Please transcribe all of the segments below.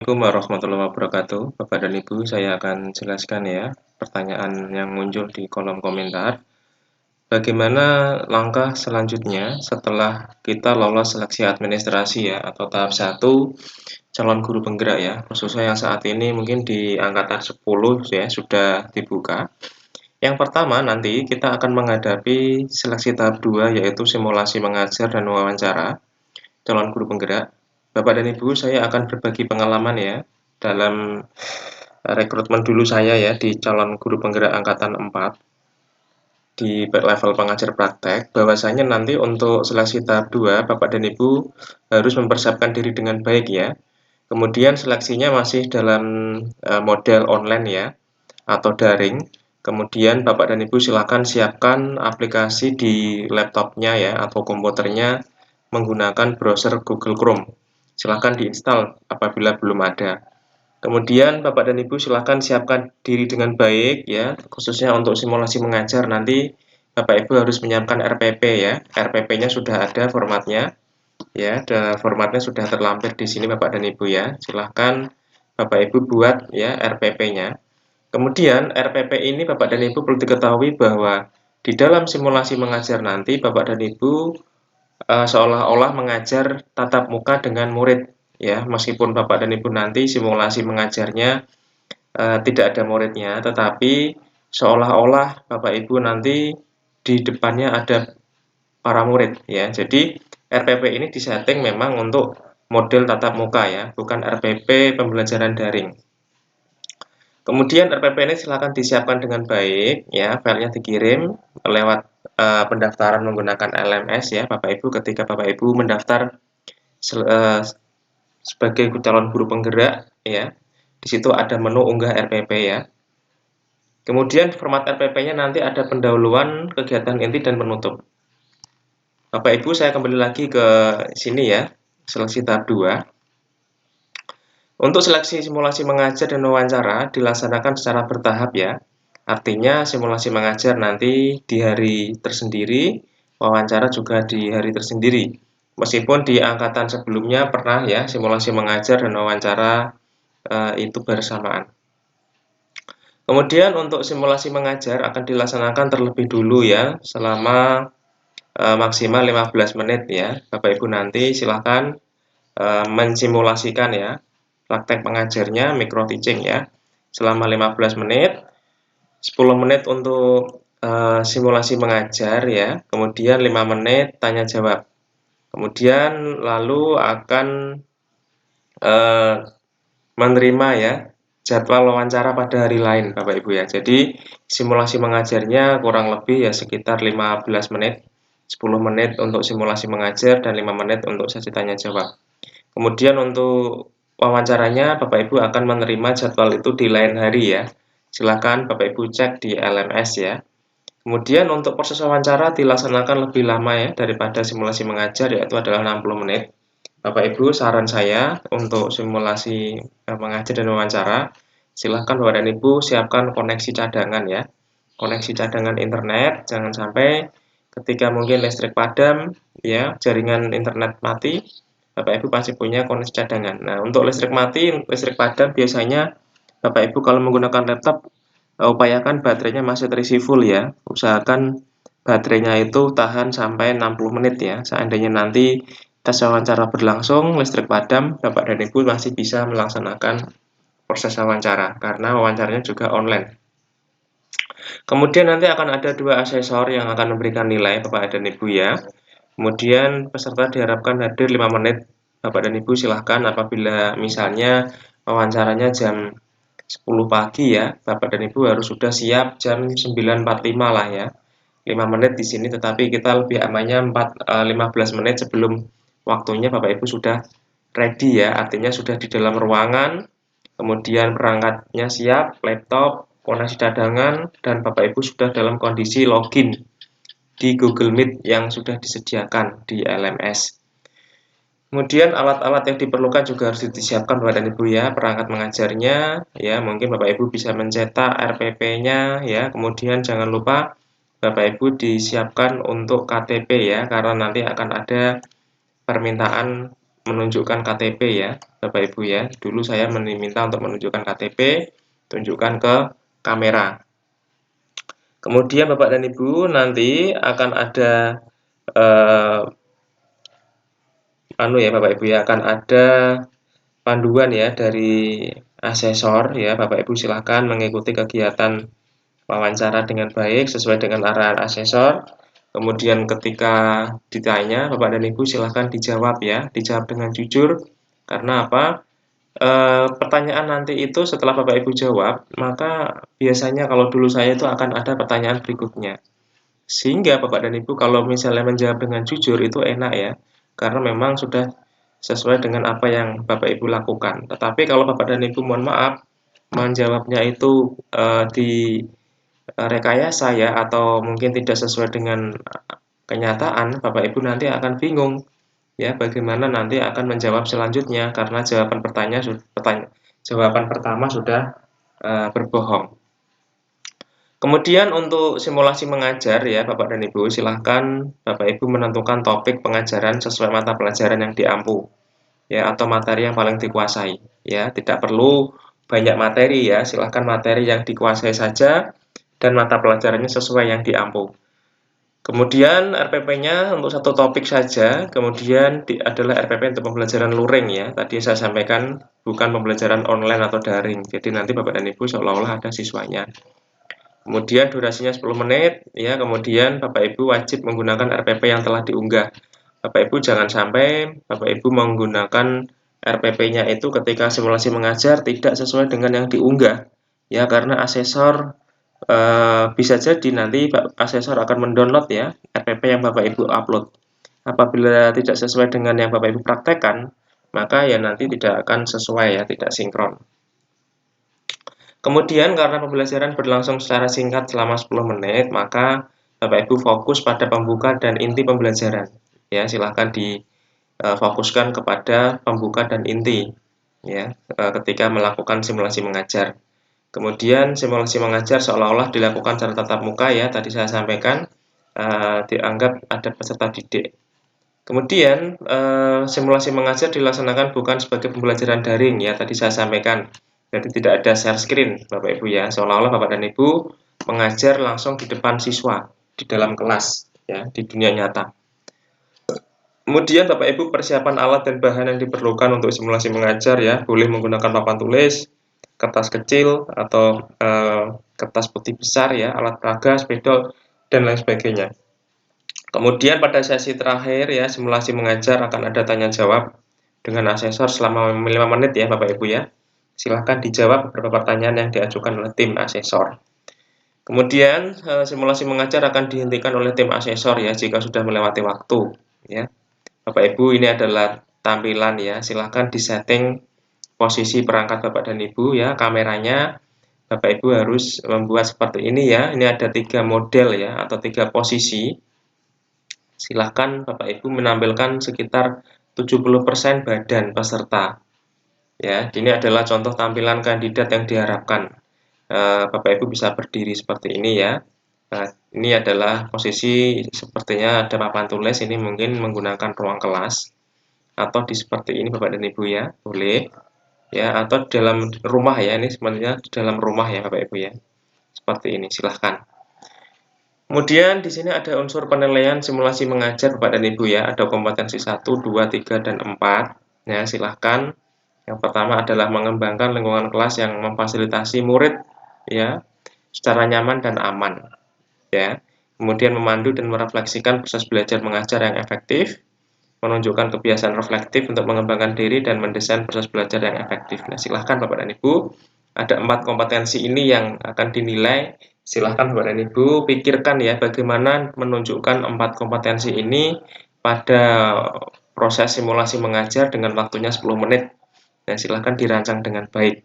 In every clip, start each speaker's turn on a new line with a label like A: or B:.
A: Assalamualaikum warahmatullahi wabarakatuh. Bapak dan Ibu, saya akan jelaskan ya pertanyaan yang muncul di kolom komentar. Bagaimana langkah selanjutnya setelah kita lolos seleksi administrasi ya atau tahap 1 calon guru penggerak ya. Khususnya yang saat ini mungkin di angkatan 10 ya sudah dibuka. Yang pertama nanti kita akan menghadapi seleksi tahap 2 yaitu simulasi mengajar dan wawancara calon guru penggerak. Bapak dan Ibu, saya akan berbagi pengalaman ya dalam rekrutmen dulu saya ya di calon guru penggerak angkatan 4 di level pengajar praktek, bahwasanya nanti untuk seleksi tahap 2 Bapak dan Ibu harus mempersiapkan diri dengan baik ya. Kemudian seleksinya masih dalam model online ya atau daring. Kemudian Bapak dan Ibu silakan siapkan aplikasi di laptopnya ya atau komputernya menggunakan browser Google Chrome. Silakan diinstal apabila belum ada. Kemudian Bapak dan Ibu silakan siapkan diri dengan baik ya, khususnya untuk simulasi mengajar nanti Bapak Ibu harus menyiapkan RPP ya. RPP-nya sudah ada formatnya ya, formatnya sudah terlampir di sini Bapak dan Ibu ya. Silahkan Bapak Ibu buat ya RPP-nya. Kemudian RPP ini Bapak dan Ibu perlu diketahui bahwa di dalam simulasi mengajar nanti Bapak dan Ibu seolah-olah mengajar tatap muka dengan murid ya, meskipun Bapak dan Ibu nanti simulasi mengajarnya tidak ada muridnya, tetapi seolah-olah Bapak Ibu nanti di depannya ada para murid ya. Jadi RPP ini disetting memang untuk model tatap muka ya, bukan RPP pembelajaran daring. Kemudian RPP ini silakan disiapkan dengan baik ya, filenya dikirim lewat pendaftaran menggunakan LMS ya, Bapak Ibu ketika Bapak Ibu mendaftar sebagai calon guru penggerak ya. Di situ ada menu unggah RPP ya. Kemudian format RPP-nya nanti ada pendahuluan, kegiatan inti dan penutup. Bapak Ibu, saya kembali lagi ke sini ya, seleksi tahap 2. Untuk seleksi simulasi mengajar dan wawancara dilaksanakan secara bertahap ya. Artinya simulasi mengajar nanti di hari tersendiri, wawancara juga di hari tersendiri. Meskipun di angkatan sebelumnya pernah ya simulasi mengajar dan wawancara itu bersamaan. Kemudian untuk simulasi mengajar akan dilaksanakan terlebih dulu ya selama maksimal 15 menit ya. Bapak Ibu nanti silahkan mensimulasikan ya praktek pengajarnya micro teaching ya selama 15 menit, 10 menit untuk simulasi mengajar ya, kemudian 5 menit tanya jawab. Kemudian lalu akan menerima ya jadwal wawancara pada hari lain Bapak Ibu ya. Jadi simulasi mengajarnya kurang lebih ya sekitar 15 menit, 10 menit untuk simulasi mengajar dan 5 menit untuk sesi tanya jawab. Kemudian untuk wawancaranya Bapak Ibu akan menerima jadwal itu di lain hari ya. Silakan Bapak Ibu cek di LMS ya. Kemudian untuk proses wawancara dilaksanakan lebih lama ya daripada simulasi mengajar, yaitu adalah 60 menit. Bapak Ibu, saran saya untuk simulasi mengajar dan wawancara, silahkan Bapak dan Ibu siapkan koneksi cadangan ya. Koneksi cadangan internet, jangan sampai ketika mungkin listrik padam, ya jaringan internet mati, Bapak Ibu pasti punya koneksi cadangan. Nah, untuk listrik mati, listrik padam biasanya Bapak Ibu kalau menggunakan laptop, upayakan baterainya masih terisi full ya. Usahakan baterainya itu tahan sampai 60 menit ya. Seandainya nanti tes wawancara berlangsung, listrik padam, Bapak dan Ibu masih bisa melaksanakan proses wawancara karena wawancaranya juga online. Kemudian nanti akan ada 2 asesor yang akan memberikan nilai Bapak dan Ibu ya. Kemudian peserta diharapkan hadir 5 menit. Bapak dan Ibu silahkan apabila misalnya wawancaranya jam 10 pagi ya, Bapak dan Ibu harus sudah siap jam 9.45 lah ya. 5 menit di sini, tetapi kita lebih amannya 15 menit sebelum waktunya Bapak Ibu sudah ready ya, artinya sudah di dalam ruangan, kemudian perangkatnya siap, laptop, koneksi cadangan, dan Bapak Ibu sudah dalam kondisi login di Google Meet yang sudah disediakan di LMS. Kemudian alat-alat yang diperlukan juga harus disiapkan Bapak dan Ibu ya, perangkat mengajarnya ya, mungkin Bapak Ibu bisa mencetak RPP-nya ya, kemudian jangan lupa Bapak Ibu disiapkan untuk KTP ya, karena nanti akan ada permintaan menunjukkan KTP ya, Bapak Ibu ya. Dulu saya diminta untuk menunjukkan KTP, tunjukkan ke kamera. Kemudian Bapak dan Ibu nanti akan ada Bapak Ibu ya, akan ada panduan ya dari asesor ya. Bapak Ibu silahkan mengikuti kegiatan wawancara dengan baik sesuai dengan arahan asesor. Kemudian ketika ditanya, Bapak dan Ibu silahkan dijawab ya, dijawab dengan jujur. Karena apa? Pertanyaan nanti itu setelah Bapak Ibu jawab, maka biasanya kalau dulu saya itu akan ada pertanyaan berikutnya. Sehingga Bapak dan Ibu kalau misalnya menjawab dengan jujur itu enak ya, karena memang sudah sesuai dengan apa yang Bapak Ibu lakukan. Tetapi kalau Bapak dan Ibu mohon maaf menjawabnya itu di rekayasa ya, atau mungkin tidak sesuai dengan kenyataan, Bapak Ibu nanti akan bingung ya bagaimana nanti akan menjawab selanjutnya karena jawaban pertama sudah berbohong. Kemudian untuk simulasi mengajar ya Bapak dan Ibu, silahkan Bapak Ibu menentukan topik pengajaran sesuai mata pelajaran yang diampu ya, atau materi yang paling dikuasai ya. Tidak perlu banyak materi ya, silahkan materi yang dikuasai saja dan mata pelajarannya sesuai yang diampu. Kemudian RPP-nya untuk satu topik saja, kemudian adalah RPP untuk pembelajaran luring ya. Tadi saya sampaikan bukan pembelajaran online atau daring. Jadi nanti Bapak dan Ibu seolah-olah ada siswanya. Kemudian durasinya 10 menit ya, kemudian Bapak Ibu wajib menggunakan RPP yang telah diunggah. Bapak Ibu jangan sampai Bapak Ibu menggunakan RPP-nya itu ketika simulasi mengajar tidak sesuai dengan yang diunggah. Ya, karena asesor bisa jadi nanti asesor akan mendownload ya RPP yang Bapak Ibu upload. Apabila tidak sesuai dengan yang Bapak Ibu praktekkan, maka ya nanti tidak akan sesuai ya, tidak sinkron. Kemudian karena pembelajaran berlangsung secara singkat selama 10 menit, maka Bapak Ibu fokus pada pembuka dan inti pembelajaran. Ya, silahkan difokuskan kepada pembuka dan inti ya ketika melakukan simulasi mengajar. Kemudian simulasi mengajar seolah-olah dilakukan secara tatap muka ya, tadi saya sampaikan dianggap ada peserta didik. Kemudian simulasi mengajar dilaksanakan bukan sebagai pembelajaran daring ya, tadi saya sampaikan. Jadi tidak ada share screen Bapak Ibu ya, seolah-olah Bapak dan Ibu mengajar langsung di depan siswa di dalam kelas ya, di dunia nyata. Kemudian Bapak Ibu persiapan alat dan bahan yang diperlukan untuk simulasi mengajar ya, boleh menggunakan papan tulis, kertas kecil atau kertas putih besar ya, alat peraga, spidol dan lain sebagainya. Kemudian pada sesi terakhir ya, simulasi mengajar akan ada tanya jawab dengan asesor selama 5 menit ya Bapak Ibu ya. Silahkan dijawab beberapa pertanyaan yang diajukan oleh tim asesor. Kemudian simulasi mengajar akan dihentikan oleh tim asesor ya jika sudah melewati waktu ya. Bapak Ibu, ini adalah tampilan ya. Silahkan disetting posisi perangkat Bapak dan Ibu ya, kameranya. Bapak Ibu harus membuat seperti ini ya. Ini ada 3 model ya atau 3 posisi. Silahkan Bapak Ibu menampilkan sekitar 70% badan peserta. Ya, ini adalah contoh tampilan kandidat yang diharapkan. Bapak Ibu bisa berdiri seperti ini ya. Nah, ini adalah posisi sepertinya ada papan tulis, ini mungkin menggunakan ruang kelas atau di seperti ini Bapak dan Ibu ya, boleh. Ya, atau dalam rumah ya, ini sebenarnya di dalam rumah ya Bapak Ibu ya. Seperti ini, silahkan. Kemudian di sini ada unsur penilaian simulasi mengajar Bapak dan Ibu ya, ada kompetensi 1, 2, 3, dan 4. Ya, silahkan. Yang pertama adalah mengembangkan lingkungan kelas yang memfasilitasi murid ya secara nyaman dan aman. Ya. Kemudian memandu dan merefleksikan proses belajar mengajar yang efektif, menunjukkan kebiasaan reflektif untuk mengembangkan diri dan mendesain proses belajar yang efektif. Nah, silahkan Bapak dan Ibu, ada 4 kompetensi ini yang akan dinilai. Silahkan Bapak dan Ibu pikirkan ya bagaimana menunjukkan 4 kompetensi ini pada proses simulasi mengajar dengan waktunya 10 menit. Nah, silahkan dirancang dengan baik.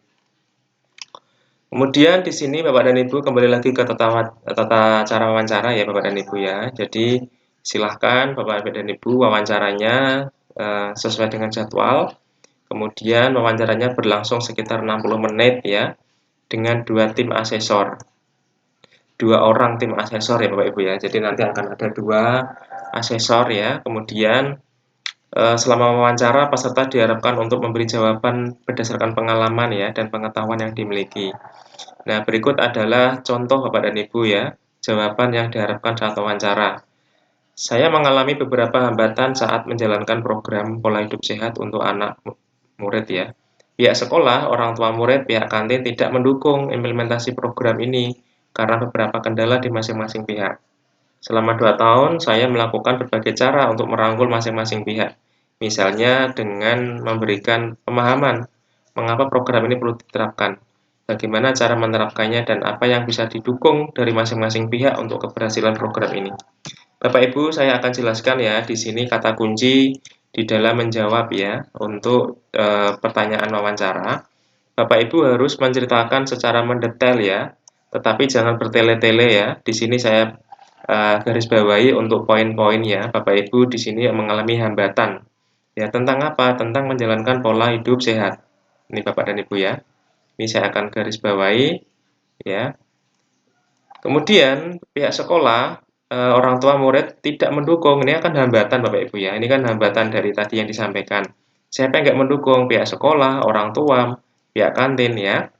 A: Kemudian di sini Bapak dan Ibu kembali lagi ke tata cara wawancara ya Bapak dan Ibu ya. Jadi silahkan Bapak dan Ibu wawancaranya sesuai dengan jadwal. Kemudian wawancaranya berlangsung sekitar 60 menit ya dengan 2 tim asesor. 2 orang tim asesor ya Bapak Ibu ya. Jadi nanti akan ada 2 asesor ya. Kemudian selama wawancara peserta diharapkan untuk memberi jawaban berdasarkan pengalaman ya dan pengetahuan yang dimiliki. Nah, berikut adalah contoh Bapak dan Ibu ya, jawaban yang diharapkan saat wawancara. Saya mengalami beberapa hambatan saat menjalankan program pola hidup sehat untuk anak murid ya. Pihak sekolah, orang tua murid, pihak kantin tidak mendukung implementasi program ini karena beberapa kendala di masing-masing pihak. Selama 2 tahun, saya melakukan berbagai cara untuk merangkul masing-masing pihak. Misalnya dengan memberikan pemahaman mengapa program ini perlu diterapkan, bagaimana cara menerapkannya, dan apa yang bisa didukung dari masing-masing pihak untuk keberhasilan program ini. Bapak Ibu, saya akan jelaskan ya di sini kata kunci di dalam menjawab ya untuk pertanyaan wawancara. Bapak Ibu harus menceritakan secara mendetail ya, tetapi jangan bertele-tele ya. Di sini saya garis bawahi untuk poin-poin ya. Bapak Ibu di sini mengalami hambatan. Ya, tentang apa? Tentang menjalankan pola hidup sehat. Ini Bapak dan Ibu ya. Ini saya akan garis bawahi ya. Kemudian pihak sekolah, orang tua murid tidak mendukung, ini akan hambatan Bapak Ibu ya, ini kan hambatan dari tadi yang disampaikan. Siapa yang nggak mendukung? Pihak sekolah, orang tua, pihak kantin ya,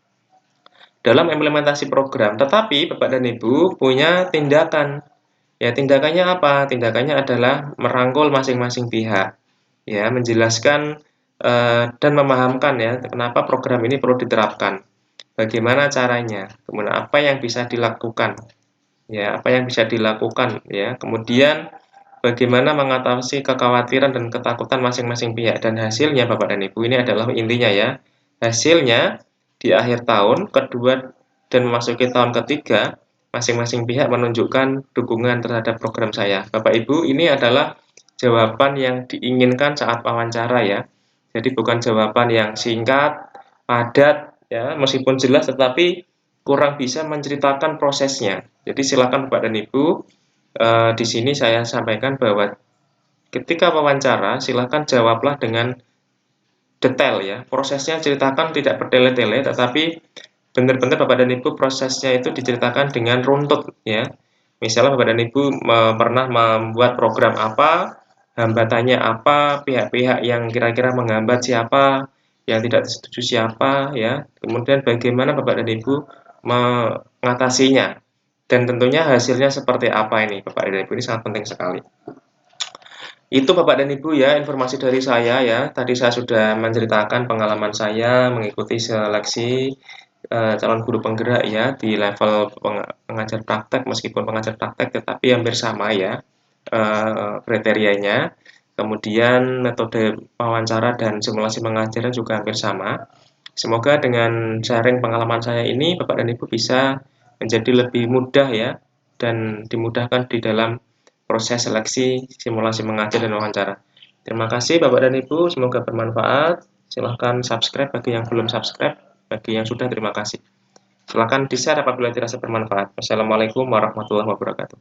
A: dalam implementasi program. Tetapi Bapak dan Ibu punya tindakan. Ya, tindakannya apa? Tindakannya adalah merangkul masing-masing pihak, ya, menjelaskan dan memahamkan ya, kenapa program ini perlu diterapkan. Bagaimana caranya? Kemudian apa yang bisa dilakukan? Ya, apa yang bisa dilakukan ya. Kemudian bagaimana mengatasi kekhawatiran dan ketakutan masing-masing pihak dan hasilnya Bapak dan Ibu ini adalah intinya ya. Hasilnya di akhir tahun kedua dan memasuki tahun ketiga masing-masing pihak menunjukkan dukungan terhadap program saya. Bapak Ibu, ini adalah jawaban yang diinginkan saat wawancara ya. Jadi bukan jawaban yang singkat, padat ya, meskipun jelas tetapi kurang bisa menceritakan prosesnya. Jadi silakan Bapak dan Ibu, di sini saya sampaikan bahwa ketika wawancara silakan jawablah dengan detail ya. Prosesnya ceritakan tidak bertele-tele, tetapi benar-benar Bapak dan Ibu prosesnya itu diceritakan dengan runtut ya. Misalnya Bapak dan Ibu pernah membuat program apa, hambatannya apa, pihak-pihak yang kira-kira menghambat siapa, yang tidak setuju siapa ya. Kemudian bagaimana Bapak dan Ibu mengatasinya. Dan tentunya hasilnya seperti apa ini Bapak dan Ibu, ini sangat penting sekali. Itu Bapak dan Ibu ya informasi dari saya ya. Tadi saya sudah menceritakan pengalaman saya mengikuti seleksi calon guru penggerak ya di level pengajar praktek, meskipun pengajar praktek tetapi hampir sama ya kriterianya. Kemudian metode wawancara dan simulasi mengajarnya juga hampir sama. Semoga dengan sharing pengalaman saya ini Bapak dan Ibu bisa menjadi lebih mudah ya dan dimudahkan di dalam proses seleksi, simulasi mengajar dan wawancara. Terima kasih Bapak dan Ibu, semoga bermanfaat. Silahkan subscribe bagi yang belum subscribe, bagi yang sudah terima kasih. Silahkan di-share apabila dirasa bermanfaat. Wassalamualaikum warahmatullahi wabarakatuh.